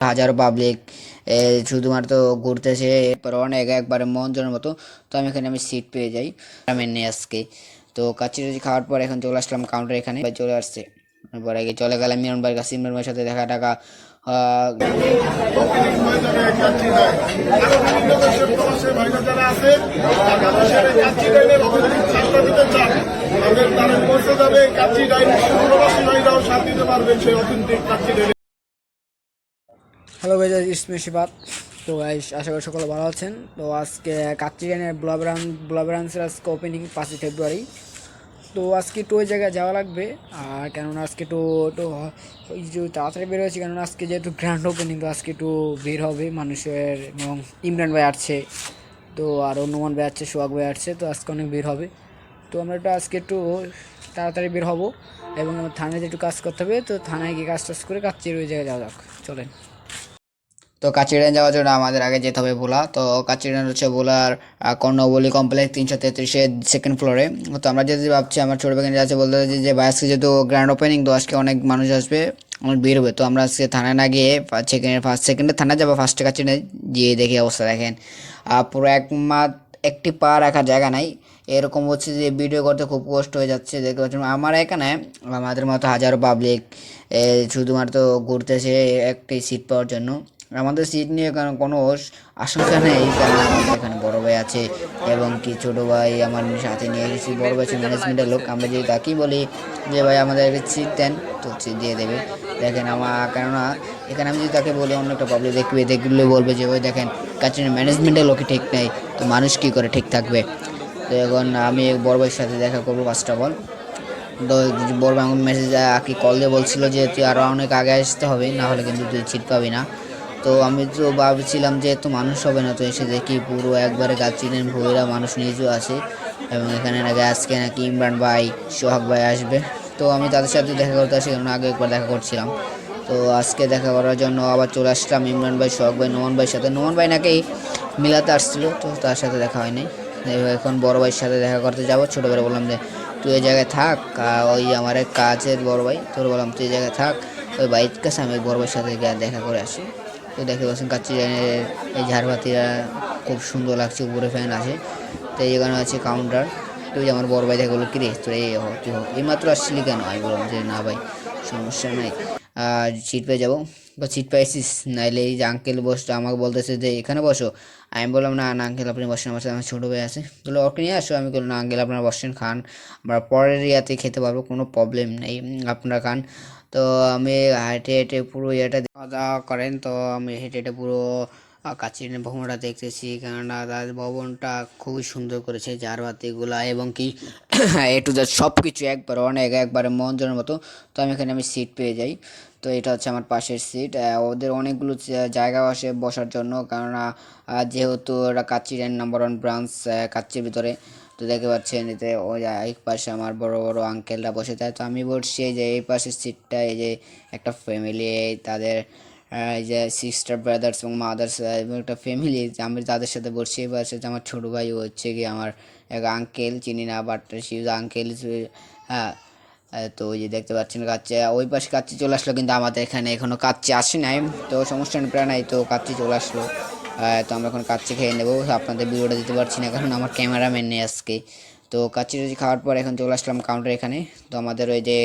হাজারো পাবলিক শুধুমাত্র ঘুরতেছে, এরপর অনেক একবারে মন জনের মতো। তো আমি সিট পেয়ে যাই, আমি নেই আজকে। তো কাচ্চি খাওয়ার পর এখন চলে আসলাম কাউন্টার, এখানে চলে আসছে। এরপর আগে চলে গেলাম মিরন ভাইয়ের কাছে, ইমরান ভাইয়ের সাথে দেখা টাকা হ্যালো গাইজ, ইটস মি শিবাত। তো গাইজ আশা করি সকলে ভালো আছেন। তো আজকে কাচ্চিরানের ব্লাবারান্সের আজকে ওপেনিং 5ই ফেব্রুয়ারি। তো আজকে একটু ওই জায়গায় যাওয়া লাগবে, আর কেননা আজকে একটু একটু তাড়াতাড়ি বের হয়েছে, কেননা আজকে যেহেতু গ্র্যান্ড ওপেনিং, তো আজকে একটু ভিড় হবে মানুষের। এবং ইমরান ভাই আসছে, তো আরও নোমান ভাই আসছে, সোহাগ ভাই আসছে, তো আজকে অনেক ভিড় হবে। তো আমরা একটু আজকে একটু তাড়াতাড়ি বের হব, এবং আমার থানায় একটু কাজ করতে হবে। তো থানায় গিয়ে কাজ টাজ করে কাচ্চির ওই জায়গায় যাওয়া যাক, চলেন। তো কাচিরান যাওয়ার জন্য আমাদের আগে যেতে হবে ভোলা। তো কাচিরান হচ্ছে ভোলার কর্ণবলী কমপ্লেক্স 333-এর সেকেন্ড ফ্লোরে। তো আমরা যদি ভাবছি, আমার ছোটো ভাই যাচ্ছে বলতে যে ভাই আজকে যেহেতু গ্র্যান্ড ওপেনিং, তো আজকে অনেক মানুষ আসবে, অনেক ভিড় হবে। তো আমরা আজকে থানায় না গিয়ে ফার্স্ট সেকেন্ডে থানায় যাবো, ফার্স্টে কাচিরানে গিয়ে দেখি অবস্থা দেখেন। পুরো একটি পা রাখার জায়গা নাই, এরকম হচ্ছে যে ভিডিও করতে খুব কষ্ট হয়ে যাচ্ছে। দেখতে পাচ্ছেন আমার এখানে আমাদের মতো হাজারো পাবলিক শুধুমাত্র ঘুরতেছে একটি সিট পাওয়ার জন্য। আমাদের সিট নিয়ে কোনো আশঙ্কা নেই, কারণ আমাদের এখানে বড় ভাই আছে এবং কি ছোটো ভাই আমার সাথে নিয়ে এসেছি। বড় ভাই আছে ম্যানেজমেন্টের লোক, আমরা যদি তাকেই বলি যে ভাই আমাদের সিট দেন, তো সিট দিয়ে দেবে। দেখেন কেননা এখানে আমি যদি তাকে বলি, অন্য একটা পাবলিক দেখলে বলবে যে ভাই দেখেন কাছে ম্যানেজমেন্টের লোকই ঠিক নেই, তো মানুষ কী করে ঠিক থাকবে। তো এখন আমি বড় ভাইয়ের সাথে দেখা করবো ফার্স্ট অফ অল। তো বড় ভাই এখন মেসেজ কি কল দিয়ে বলছিল যে তুই আরও অনেক আগে আসতে হবে, না হলে কিন্তু তুই সিট পাবি না। তো আমি তো ভাবছিলাম যে এত মানুষ হবে না, তো এসে দেখি পুরো একবারে গাছিলেন ভৈরা মানুষ নিচু আছে। এবং এখানে নাকি আজকে নাকি ইমরান ভাই, সোহাগ ভাই আসবে। তো আমি তাদের সাথে দেখা করতে আসি, কারণ আগে একবার দেখা করছিলাম। তো আজকে দেখা করার জন্য আবার চলে আসলাম ইমরান ভাই, সোহাগ ভাই, নোমান ভাইয়ের সাথে। নোমান ভাই নাকি মিলাতে আসছিল, তো তার সাথে দেখা হয়নি। এখন বড় ভাইয়ের সাথে দেখা করতে যাবো। ছোটোবেলা বললাম যে তুই এই জায়গায় থাক, ওই আমার এক কাছের বড় ভাই, তোর বললাম তুই এই জায়গায় থাক, ওই বাইক কাছে আমি বড় ভাইয়ের সাথে দেখা করে আসি। তো দেখতে পাচ্ছেন কাচ্চিরানের এই ঝাড়বাতিরা খুব সুন্দর লাগছে, উপরে ফ্যান আছে। তো এখানে আছে কাউন্টার। তো ওই যে আমার বড় ভাই দেখা বললো কিরে তোর এই মাত্র আসছিলি কেন? আমি বললাম যে না ভাই সমস্যা নাই, সিট পেয়ে যাবো। বা সিট পাইছিস? নাইলে এই যে আঙ্কেল বসটা আমাকে বলতেছে যে এখানে বসো। আমি বললাম না না আঙ্কেল আপনি বসেন, আমার সাথে আমার ছোটো ভাই আছে, বললো ওকে নিয়ে আসো। আমি বললাম না আঙ্কেল আপনারা বসেন, খান, আমরা পরের ইয়াতে খেতে পারবো, কোনো প্রবলেম নেই, আপনারা খান। তো আমি হেঁটে হেঁটে পুরো ইয়েটা খাওয়া দাওয়া করেন। তো আমি হেঁটে হেঁটে পুরো কাচিনের ভবনটা দেখতেছি, কেননা তাদের ভবনটা খুবই সুন্দর করেছে, ঝাড়বাতিগুলা এবং কি এ টু জেড সব কিছু একবারে মন জনের মতো। তো আমি সিট পেয়ে যাই। তো এটা হচ্ছে আমার পাশের সিট। ওদের অনেকগুলো জায়গা আসে বসার জন্য, কেননা যেহেতু ওরা কাচ্চির নাম্বার 1 ব্রাঞ্চ কাচ্চির ভিতরে। তো দেখতে পাচ্ছেন এতে ওই এক পাশে আমার বড় বড় আঙ্কেলরা বসে থাকে। তো আমি বলছি এই যে এই পাশের সিটটা, এই যে একটা ফ্যামিলি, তাদের এই যে সিস্টার ব্রাদার্স এবং মাদার্স এবং একটা ফ্যামিলি, আমি তাদের সাথে বসছি। এই পাশে আমার ছোটো ভাই হচ্ছে কি আমার এক আঙ্কেল, চিনি না বাট সি আঙ্কেল। হ্যাঁ। তো ওই যে দেখতে পাচ্ছেন কাচ্চি ওই পাশে কাচ্চি চলে আসলো, কিন্তু আমাদের এখানে এখনও কাচ্চি আসে নাই। তো সমস্যা প্রায় নাই, তো কাচ্চি চলে আসলো। তো আমরা এখন কাচ্চি খেয়ে নেবো। আপনাদের ভিডিওটা দিতে পারছি না, কারণ আমার ক্যামেরাম্যান নেই আজকে। তো কাচ্চি খাওয়ার পর এখন চলে আসলাম কাউন্টার এখানে। তো আমাদের ওই যে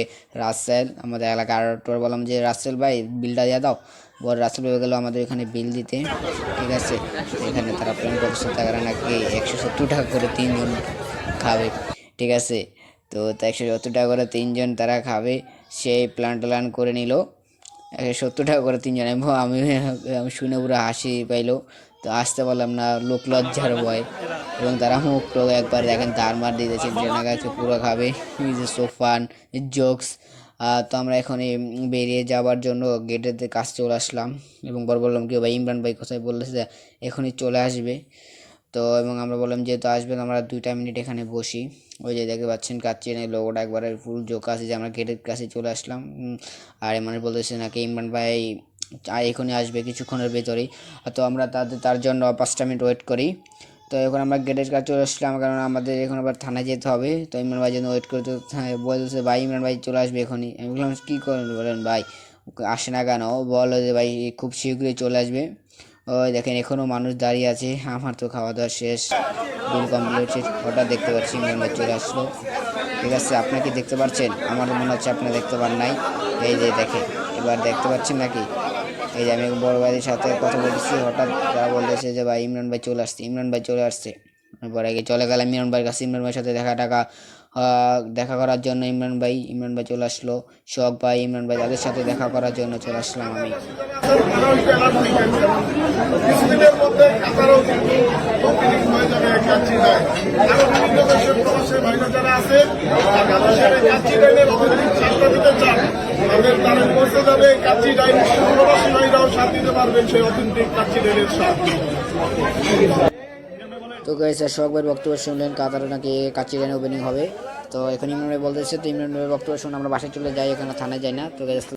রাসেল, আমাদের এলাকার, তোর বললাম যে রাসেল ভাই বিলটা দিয়ে দাও। বড় রাসেল হয়ে গেলো আমাদের এখানে বিল দিতে, ঠিক আছে। এখানে তারা প্ল্যান করতেছে, তারা নাকি 170 টাকা করে 3 জন খাবে, ঠিক আছে। তো 170 টাকা করে 3 জন তারা খাবে, সেই প্ল্যান করে নিল। 170 টাকা করে 3 জন। আমি আমি শুনে পুরো হাসি পাইলো। তো আসতে পারলাম না, লোক লজ্জার ভয়। এবং তারা মুখ টোক একবার দেখেন তার মার দিতেছে, যে না গাছে পুরো খাবে। যে সোফান জোকস। তো আমরা এখন বেরিয়ে যাওয়ার জন্য গেটের কাছে চলে আসলাম, এবং বললাম কি ভাই ইমরান ভাই কোথায়, বলতেছে যে এখনই চলে আসবে। তো এবং আমরা বললাম যেহেতু আসবেন আমরা 2টা মিনিট এখানে বসি। ওই যে দেখতে পাচ্ছেন কাচ্চিনের লোগোটা একবারে ফুল জোক আছে, যে আমরা গেটের কাছে চলে আসলাম। আর মানে বলতেছে নাকি ইমরান ভাই এখনই আসবে কিছুক্ষণের ভেতরেই। তো আমরা তার জন্য 5টা মিনিট ওয়েট করি। তো এখন আমরা গেটের কাছে চলে আসলাম, কারণ আমাদের এখন আবার থানায় যেতে হবে। তো ইমরান ভাই জন্য ওয়েট করতে বলতেছে ভাই ইমরান ভাই চলে আসবে এখনই। আমি বললাম কী করেন বলেন ভাই, আসে না কেন, বলো যে ভাই খুব শীঘ্রই চলে আসবে। ওই দেখেন এখনও মানুষ দাঁড়িয়ে আছে। আমার তো খাওয়া দাওয়া শেষ, বিল কমপ্লিট শেষ, হঠাৎ দেখতে পাচ্ছি ইমরান ভাই চলে আসলো। ঠিক আছে, আপনি কি দেখতে পাচ্ছেন? আমার মনে হচ্ছে আপনি দেখতে পান নাই। এই যে দেখেন, এবার দেখতে পাচ্ছেন নাকি? এই যে আমি বড় ভাইয়ের সাথে কথা বলতেছি, হঠাৎ তারা বলতেছে যে ভাই ইমরান ভাই চলে আসছে, ইমরান ভাই চলে আসছে। পরে আগে চলে গেলাম ইমরান ভাইয়ের কাছে, ইমরান ভাইয়ের সাথে দেখা করার জন্য। ইমরান ভাই চলে আসলো, শখ ভাই, ইমরান ভাই, তাদের সাথে দেখা করার জন্য চলে আসলাম আমি। কিছুদিনের মধ্যে কাতারও কিন্তু ওপেনিং হয়ে যাবে কাচ্চি ডাইন। আরো বিভিন্ন দেশের প্রবাসী ভাইরা যারা আছে বাংলাদেশের এই কাচ্চি ডাইনের অথেন্টিক স্বাদটা দিতে চান, তারা পৌঁছে যাবে কাচ্চি ডাইন। প্রবাসী ভাইরাও স্বাদ দিতে পারবেন সেই অথেন্টিক কাচ্চি ডাইনের স্বাদ। তো গাইস, শখ ভাইয়ের বক্তব্য শুনলেন, কাতারে নাকি কাচ্চি ডাইন ওপেনিং হবে। তো এখন ইমরান ভাই বলতেছে, তো ইমরান ভাইয়ের বক্তব্য শুনে আমরা বাসায় চলে যাই, এখানে থানায় যাই না। তো গাইস